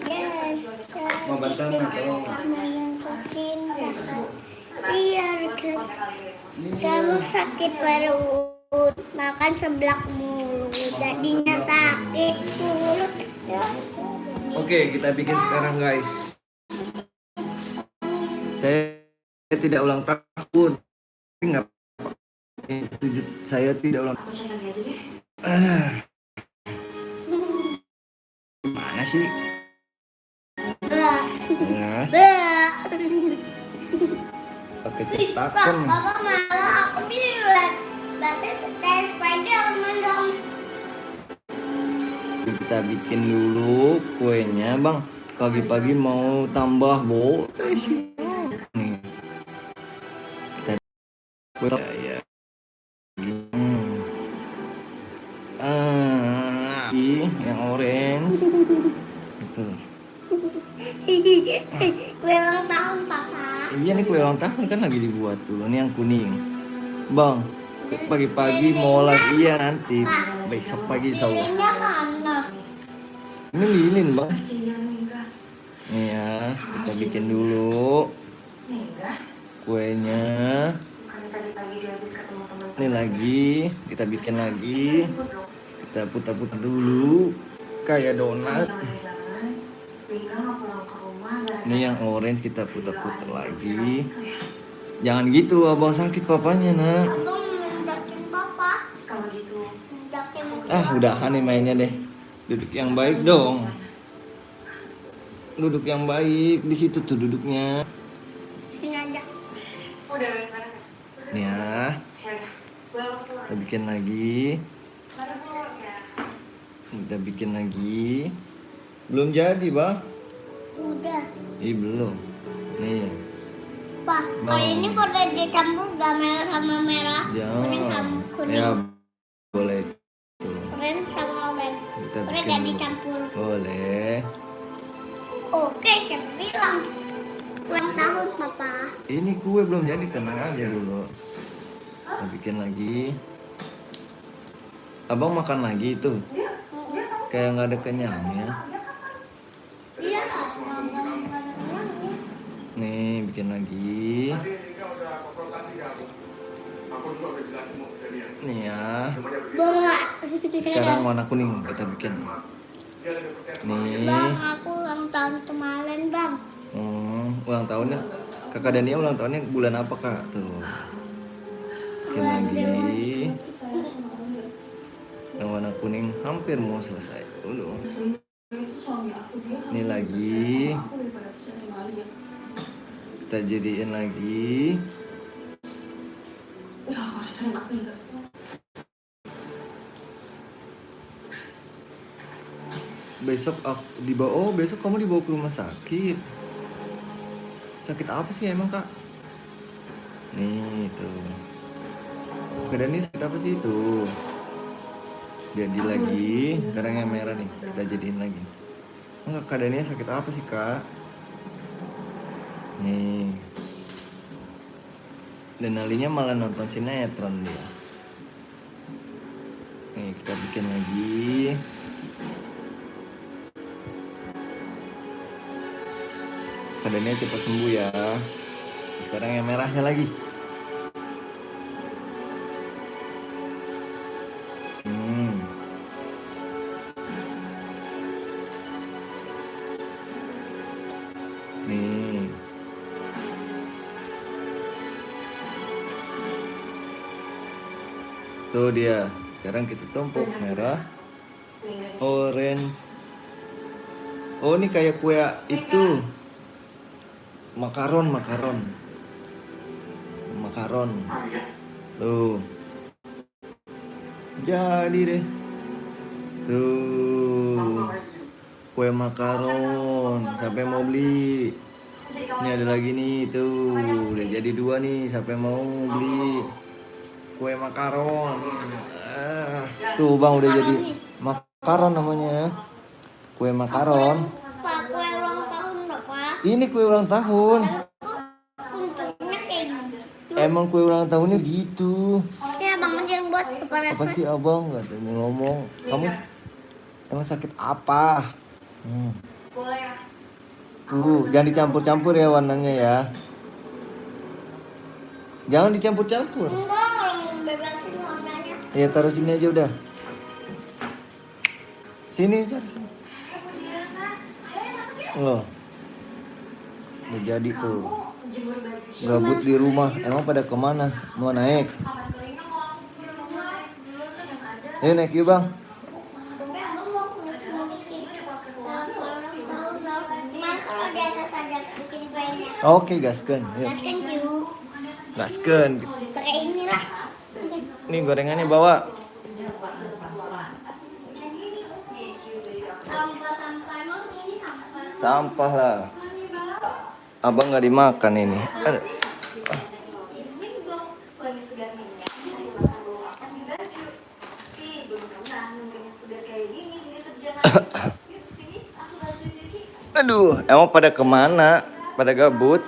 Yes. Mau bantal nggak? Tolong. Kamu yang kucinta. Biar kamu sakit perut, makan seblak mulu, jadinya sakit mulut. Oke, kita bikin sekarang guys. Saya tidak ulang tahun. Tapi nggak apa-apa. Saya tidak ulang tahun. Mana sih? Bah, Nah, bah. pakai Pak, cetakan. Papa malah aku bilang, berarti setel Spiderman dong. Kita bikin dulu kuenya, Bang. Pagi-pagi mau tambah boleh sih. Nih. Kita ya. Yang orange. Betul. Kue ulang tahun Papa. Iya nih kue ulang tahun kan lagi dibuat dulu. Ini yang kuning. Bang, pagi-pagi mau lagi iya nanti. Besok pagi insya Allah. Lilinnya mana? Ini lilin bang. Kasihan Mega. Nih ya, kita bikin dulu Mega, kuenya. bukan tadi pagi dia habis ketemu teman. Ini lagi, kita bikin lagi. Kita putar-putar dulu kayak donat. Mega nggak pulang ke rumah. Ini yang orange kita putar-putar lagi. Jangan gitu, abang sakit papanya nak. Abang mendakin Papa. Kalau gitu, Mendakin Udahan nih mainnya deh. Duduk yang baik dong. Duduk yang baik di situ tuh duduknya. sini aja. udah bareng-bareng. Nih ya, Ya udah, pulang keluar. kita bikin lagi. Bareng keluar ya. Kita bikin lagi. Belum jadi bang? Udah. Ih belum. Nih, Pak, kalau ini kalau dicampur gak merah sama merah. Kuning sama jangan. kuning. Ya boleh tuh. Kuning sama merah. Kita Udah bikin gak dulu. dicampur. Boleh. Oke, siapa bilang? Ulang tahun Papa. Ini kue belum jadi, tenang aja dulu. Kita bikin lagi. Abang makan lagi tuh. Kayak nggak ada kenyangnya. Iya lah, nggak ada kenyangnya. Nih, bikin lagi. Tadi Nika udah konfrontasi ke aku juga udah jelasin mau kejadian. Nih ya. Cuma dia begitu, Bah. Sekarang warna kuning kita bikin. dia lebih percaya sama dia. Nih. Bang, aku ulang tahun kemarin bang. Ulang tahunnya. Kakak Dania ulang tahunnya bulan apa kak? Tuh. kuning hampir mau selesai. Dulu. Itu suami aku, dia Ini lagi. aku daripada percaya sama Alia. Kita jadiin lagi. Ya aku harus cari Mas Lindas. Besok dibawa. Oh, besok kamu dibawa ke rumah sakit. Sakit apa sih emang, Kak? Nih, tuh. Keadaannya sakit apa sih itu? Jadi lagi. Sekarang yang merah nih. Kita jadiin lagi. Enggak, keadaannya sakit apa sih, Kak? Nih. Dan Alinya malah nonton sinetron dia. Nih, kita bikin lagi. Keadaannya cepat sembuh ya. Sekarang yang merahnya lagi. Nih. Tuh dia. Sekarang kita tumpuk merah, orange. Oh, ini kayak kue itu. Makaron. Tuh. Jadi deh. Tuh. Kue makaron. Sampai mau beli. Ini ada lagi nih, tuh. Udah jadi 2 nih. Sampai mau beli kue makaron. Tuh Bang udah jadi makaron namanya. Kue makaron. Pak, kue ulang tahun loh, Pak. Ini kue ulang tahun. Bentuknya kayak gitu. Emang kue ulang tahunnya gitu. Ya, Bang aja yang buat kepala Apa sih abang? Gak ada yang ngomong. Kamu emang sakit apa? Boleh ya? Tuh, jangan dicampur-campur ya warnanya ya. Jangan dicampur-campur. Enggak, kalau mau bebasin warnanya. Ya taruh sini aja udah. Sini taruh sini. Loh. Udah jadi tuh. Gabut di rumah. Emang pada kemana? Mau naik? Ayo naik yuk Bang. Tapi Abang mau bikin ulang tahun loh. Mas, kalau di atas aja bikin kuenya. Oke gaskan. Yuk. Gaskan yuk. Gaskan. Pakai inilah. Nih gorengannya bawa. Sampah emang ini sampah. Sampah lah. Abang nggak dimakan ini. Aduh, emang pada kemana? Pada gabut?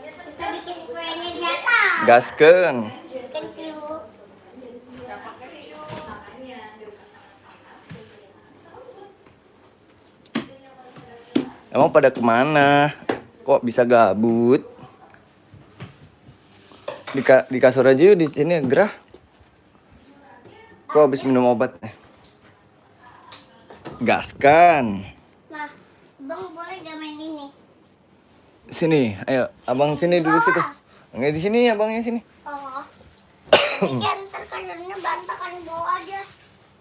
Kita bikin kuenya di atas. Gaskan. Gaskan yuk. Emang pada kemana? Kok bisa gabut? Di kasur aja yuk, di sini gerah. Kok habis minum obat? Gaskan. Nah, Bang boleh gak main ini? Sini, ayo, abang sini duduk situ. Enggak di sini, abangnya sini. Oh. Tapi kan ntar kasurnya berantakan, bawa aja.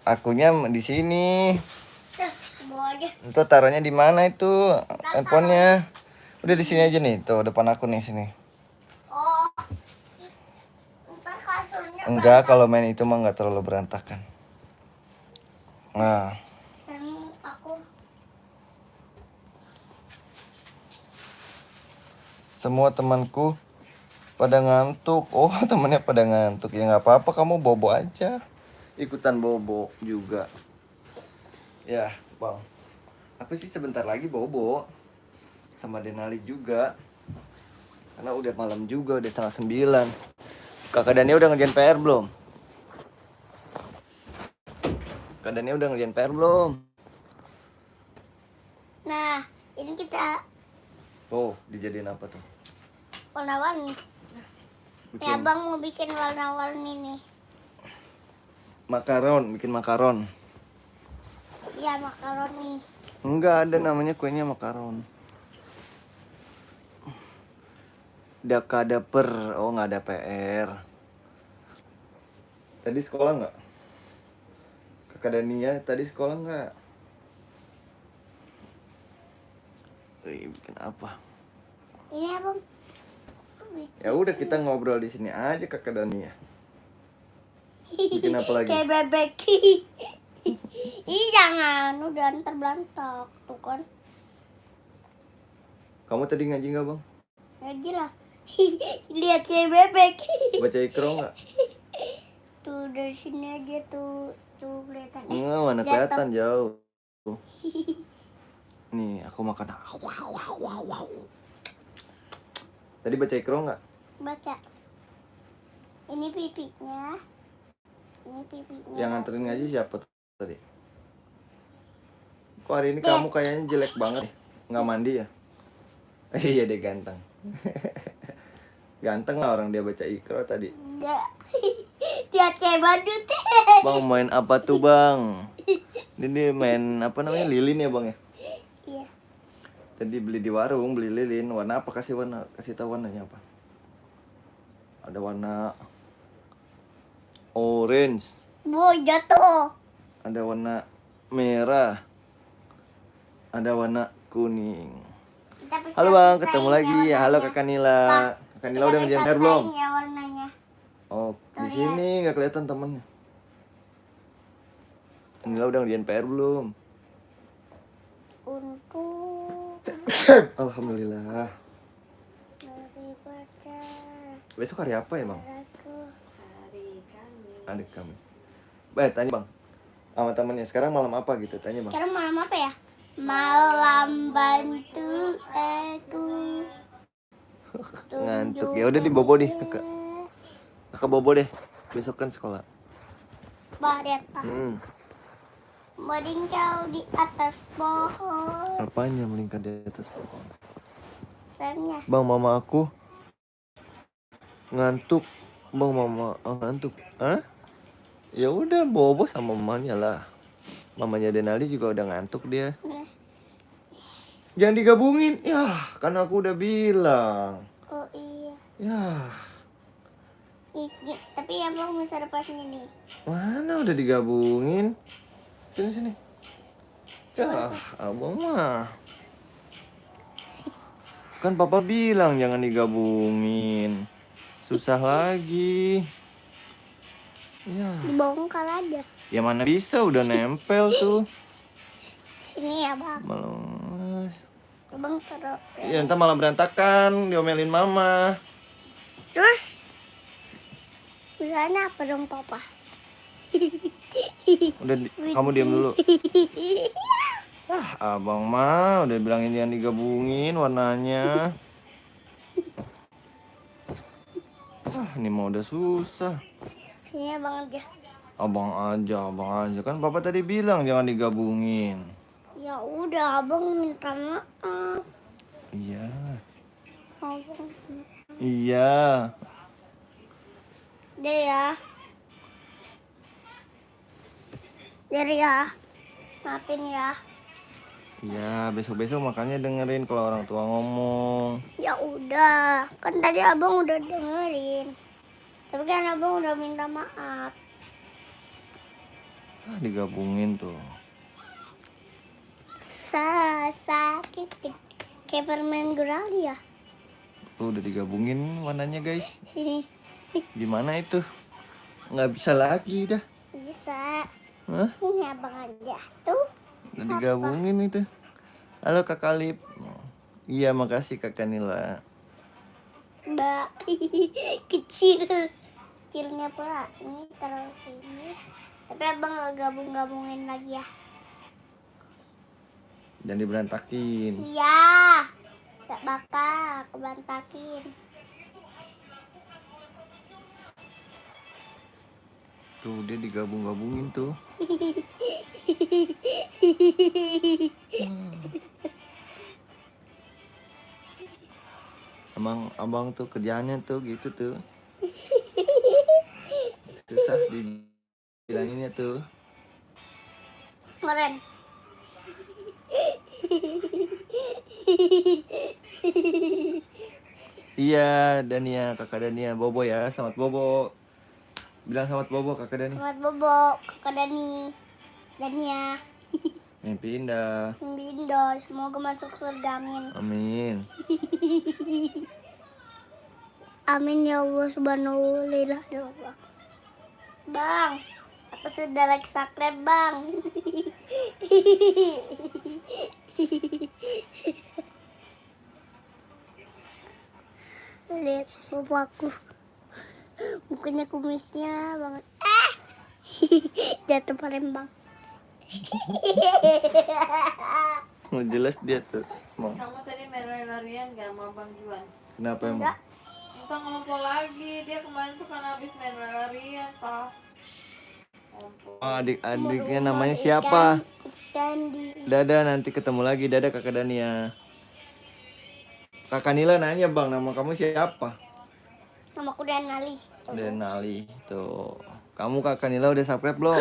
Akunya di sini. Tuh, bawa aja. Itu taruhnya di mana itu handphonenya? Udah di sini aja nih, tuh depan aku nih sini. Oh. Ntar kasurnya Enggak, kalau main itu mah nggak terlalu berantakan. Nah, aku semua temanku pada ngantuk. Oh, temannya pada ngantuk. Ya nggak apa-apa, kamu bobo aja. Ikutan bobo juga. Ya, Bang. Aku sih sebentar lagi bobo. Sama Denali juga. Karena udah malam juga, udah 8:30. Kakak Dania udah ngerjain PR belum? Kakak Dania udah ngerjain PR belum? Nah, ini kita Oh, dijadiin apa tuh? warna-warni. Ya, Abang mau bikin warna-warni nih. Makaron, bikin makaron. Ya, makaroni. Enggak ada namanya kuenya makaron. Daka ada per, oh nggak ada PR. Tadi sekolah nggak? Kakak Dania tadi sekolah nggak? Bikin apa? Ini abang. Ya udah kita ngobrol di sini aja Kakak Dania. Bikin apa lagi? Kayak bebek. Ih jangan, udah ntar berantak tuh kan. Kamu tadi ngaji nggak bang? Ngaji lah. Lihat kayak bebek. Baca Iqra nggak? Tuh dari sini aja tuh kelihatan. Enggak, mana jatuh. kelihatan jauh. Nih, aku makan. Tadi baca Iqra nggak? Baca. Ini pipinya. Ini pipinya. Yang nganterin ngaji siapa tadi? Kok hari ini kamu kayaknya jelek banget? Nggak mandi ya? Iya deh ganteng. Ganteng lah orang dia baca Iqra tadi. Dia kayak badut. Bang main apa tuh bang? Ini main apa namanya, lilin ya bang ya? Iya. Tadi beli di warung, beli lilin. Warna apa? Kasih tahu warnanya apa? Ada warna orange, Boy jatuh. ada warna merah, ada warna kuning. Halo bang, ketemu lagi. Halo kakak Nila. Kakak Nila udah ngerjain PR belum? Ya warnanya. Oh, di sini nggak kelihatan temennya. Nila udah ngerjain PR belum? Untuk Alhamdulillah. lebih percaya Besok hari apa ya bang? aku. Hari Kamis. Baik, tanya bang sama temennya. Sekarang malam apa gitu? Tanya bang. Sekarang malam apa ya? Malam bantu aku. Ngantuk ya. Udah dibobo deh kakak. Kakak bobo deh. Besok kan sekolah. Bah, lihat Pak. Melingkar di atas pohon. Apanya melingkar di atas pohon? Sernya. Bang, mama aku ngantuk. Bang, mama ngantuk. Hah? Ya udah bobo sama mamanya lah. Mamanya Denali juga udah ngantuk dia. Jangan digabungin. Ya, kan aku udah bilang. Oh iya. Ya, Tapi abang bisa lepasnya nih. mana udah digabungin? Sini. Cah, abang mah. Kan papa bilang jangan digabungin. Susah lagi. Ya, Dibongkar aja. ya mana bisa udah nempel tuh. Sini ya bang. Malas. Abang taruh. Ya ntar malah berantakan, diomelin mama. Terus misalnya apa dong papa? Udah kamu diam dulu. Abang mah udah bilangin jangan digabungin warnanya. Ini mah udah susah. Sini abang aja. Abang aja. Kan papa tadi bilang jangan digabungin. Ya udah abang minta maaf. Iya. Abang. Iya. Dari ya. Maafin ya. Iya, besok-besok makanya dengerin kalau orang tua ngomong. Ya udah, kan tadi abang udah dengerin. Tapi kan abang udah minta maaf. Digabungin tuh. Sakit kayak permen gurali ya. Tuh udah digabungin warnanya guys. Sini Gimana itu? Nggak bisa lagi dah. bisa. Hah? Sini abang aja. Tuh. Udah digabungin itu. Halo kakak Lip. Iya makasih kakak Nila. Mbak kecilnya pula. Ini taruh sini. Tapi abang nggak gabungin lagi ya. Jangan diberantakin. Iya. Tak bakal kebantakin. Tuh dia digabung-gabungin tuh. Abang tuh kerjaannya tuh gitu tuh. Susah dibilanginnya tuh. Keren. Iya, Dania, kakak Dania, bobo ya, selamat bobo. Bilang selamat bobo kakak Dani. Selamat bobo kakak Dani. Dania. Mimpi indah. Bindo, semoga masuk surga, amin. Amin. Amin ya Allah subhanahu wa ta'ala. Bang, aku sudah like subscribe bang. Lihat bapakku, mukanya kumisnya banget. Jatuh Palembang. Oh, jelas dia tuh. Mau. Kamu tadi main lari-larian gak sama Bang Juan? Kenapa emang? Enggak. Kita ngompol lagi, dia kemarin tuh kan habis main lari-larian, Pak. Ngompol. Oh, adik-adiknya namanya siapa? Ikan di Dadah, nanti ketemu lagi. Dadah kakak Dania. Kakak Nila nanya bang, nama kamu siapa? namaku Denali. Denali. Tuh. Kamu kakak Nila udah subscribe belum?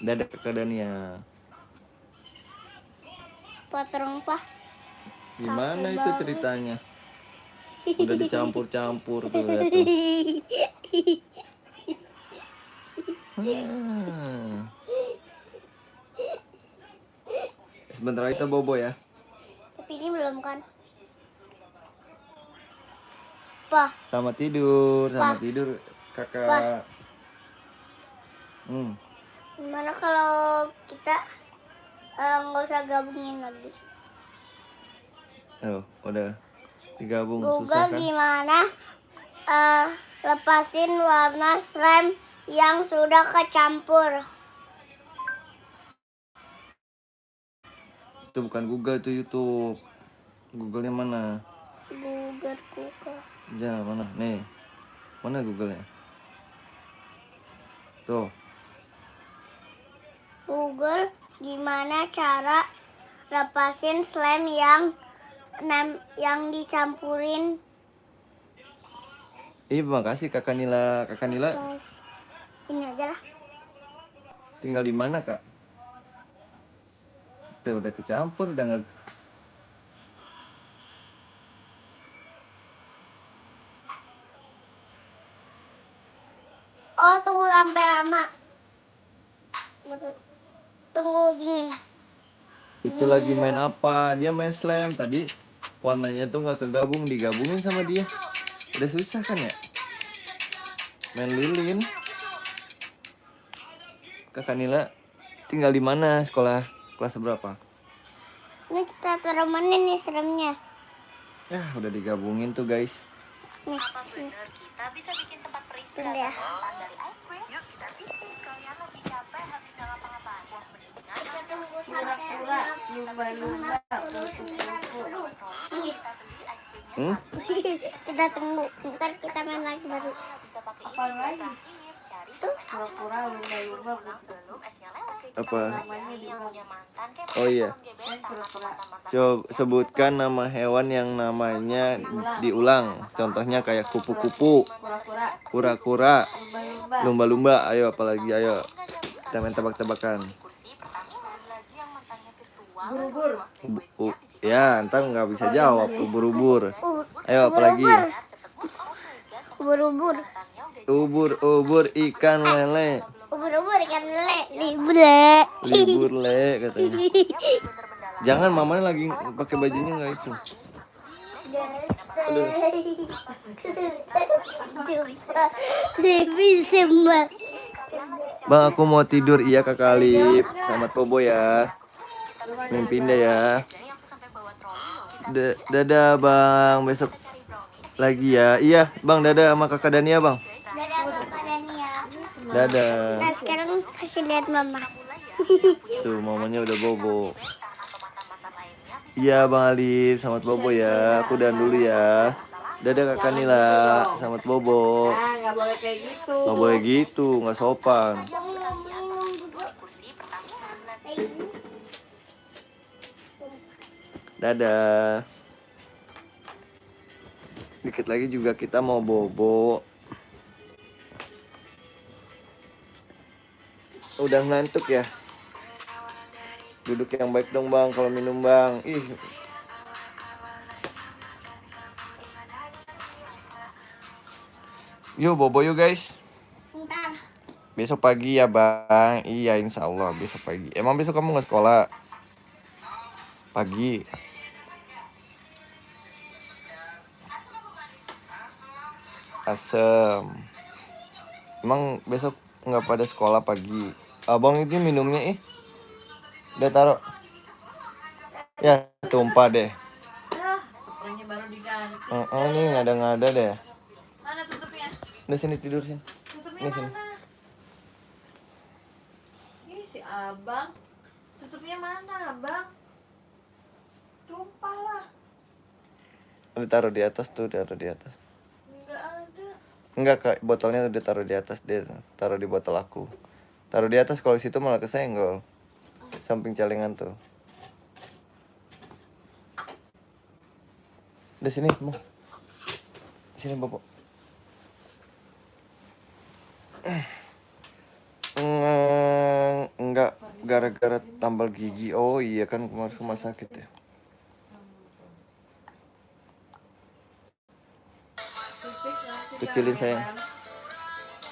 Dadah kakak Dania. Potong pak. Gimana Capek itu banget. ceritanya? Udah dicampur-campur tuh, lihat tuh. Ah. Sebentar lagi kita bobo ya. Tapi ini belum kan? Pak, Selamat tidur, selamat Wah. tidur kakak. Wah. Hmm. gimana kalau kita nggak usah gabungin lagi? Oh, udah digabung Google susah kan? gimana lepasin warna slime yang sudah kecampur? Itu bukan Google, itu YouTube. Google-nya mana? Google. Ya, mana? Nih. Mana Google-nya? Tuh. Google gimana cara lepasin slime yang dicampurin? Makasih kakak Nila. Kakak Nila Guys, ini aja lah. tinggal di mana, Kak? Tuh, udah kecampur, udah nggak. Oh, tunggu sampai lama. Tunggu gini. Itu lagi main apa? Dia main slime tadi. Warnanya tuh nggak kegabung, digabungin sama dia. Udah susah kan ya? Main lilin. Kakak Nila tinggal di mana? Sekolah kelas berapa? Ini kita taruh mana nih seremnya? Ya, udah digabungin tuh, guys. Nih, sini. Kita bisa bikin tempat Tunggu ya. peristirahatan dari ice cream. Yuk kita bikin. Kalian lagi capek habis nggak ngapa-ngapain. Wah, mendingan Kita tunggu Pura-pura, lumba-lumba, kupu-kupu. kita beli ice creamnya Hmm? Kita tunggu. Ntar kita main lagi baru. bisa pakai Apa lagi? cari permen Pura-pura, lumba-lumba, kupu-kupu. sebelum esnya lewat. Apa? Namanya Yang bilang. punya mantan kayak Oh iya. Main pura-pura. Coba sebutkan nama hewan yang namanya diulang. Contohnya kayak kupu-kupu, Pura-pura, kura-kura, lumba-lumba. lumba-lumba. Ayo, apalagi ayo. Kita main tebak-tebakan. kursi pertama lagi yang mantannya virtual. Ubur-ubur. Ya, ntar nggak bisa jawab. Ubur-ubur. Ayo, apalagi. Ubur-ubur. Ubur-ubur ikan lele. Ubur-ubur ikan lele. Libur le. Libur le katanya. Jangan, mamanya lagi pakai bajunya nggak itu. Aduh. Lebih sembah. Bang, aku mau tidur. Iya kakak Alif. Selamat bobo ya. Mimpi indah ya. Dadah bang, besok lagi ya. Iya bang, dadah sama kakak Dania bang. Dadah kakak Dania. Dadah. Nah sekarang kasih lihat mama. Tuh mamanya udah bobo. Iya bang Alif, selamat bobo ya. Aku udahan dulu ya. Dadah kakak Nila, selamat bobo. Nah, nggak boleh kayak gitu. Nggak boleh gitu, nggak sopan. Abang mau minum juga. Dadah. Dikit lagi juga kita mau bobo. Udah ngantuk ya? Duduk yang baik dong bang kalau minum bang. Ih. Yuk bobo yuk guys. Ntar. Besok pagi ya bang. Iya insya Allah besok pagi. Emang besok kamu nggak sekolah? Pagi. Asem. Emang besok nggak pada sekolah pagi? Abang ini minumnya udah taruh. Ya tumpah deh. Spraynya baru diganti. Nih ngada-ngada deh. Mana tutupnya? Udah sini tidur sini. Tutupnya Ini sini. mana? Ih si abang. Tutupnya mana abang? Tumpah lah. Udah taruh di atas tuh, taruh di atas. Nggak ada. Enggak kak, botolnya udah taruh di atas dia, taruh di botol aku. Taruh di atas kalau situ malah kesenggol. Samping celengan tuh. Udah sini, mau. Sini bobo. Enggak gara-gara tambal gigi. Oh iya kan kemarin rumah sakit ya. Tipis nanti. Kecilin, sayang. Bang.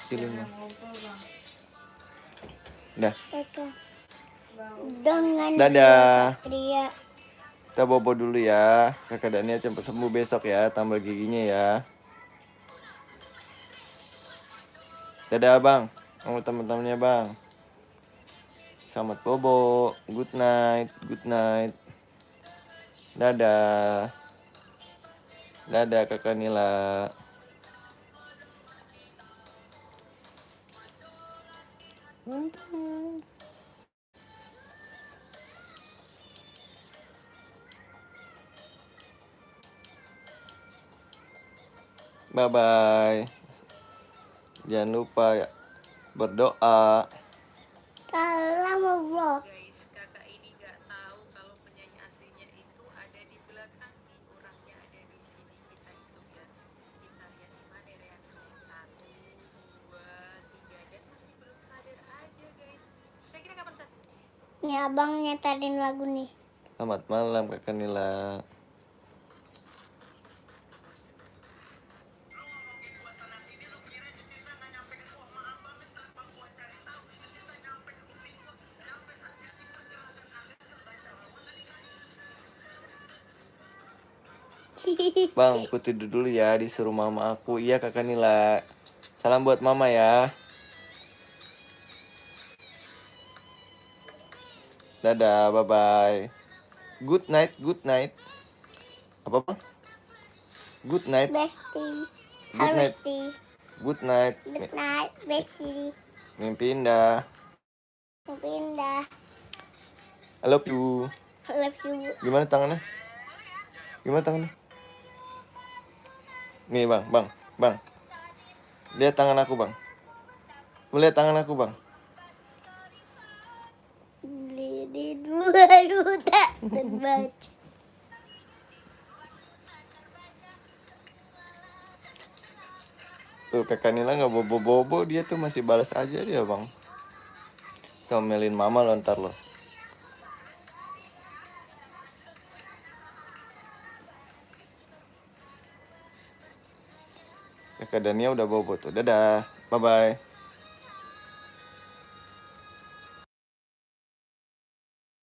Kecilin Jangan Bang. ngobrol, Bang. Udah. Oke. Bang. Dengan Dadah. Satria. Kita bobo dulu ya. Kakak Dania cepat sembuh besok ya, tambal giginya ya. Dadah bang, sama teman-temannya bang. Selamat bobo, good night, good night. Dadah. Dadah kakak Nila. Bye bye. Jangan lupa ya berdoa. Salam Allah. Guys, kakak ini nggak tahu kalau penyanyi aslinya itu ada di belakang nih, orangnya ada di sini. Kita hitung ya, kita lihat di mana reaksinya. 1, 2, 3, dan masih belum sadar aja guys. Kira-kira kapan sadar? Nih abang nyetarin lagu nih. Selamat malam kakak Nila. Bang, aku tidur dulu ya, disuruh mama aku. Iya kakak Nila. Salam buat mama ya. Dadah, bye-bye. Good night, good night. Apa bang? Good night, Bestie. Good night. Harvesty. good night. Good night, Bestie. Mimpi indah. Pindah. I love you. I love you. Gimana tangannya? Gimana tangannya? Nih bang, bang. Lihat tangan aku bang. Melihat tangan aku bang. Beli 2 juta terbaca. Tuh kakak Nila nggak bobo-bobo, dia tuh masih balas aja dia bang. Tomelin mama lo ntar lo. Kakak Dania udah bobo tuh. Dadah, bye bye.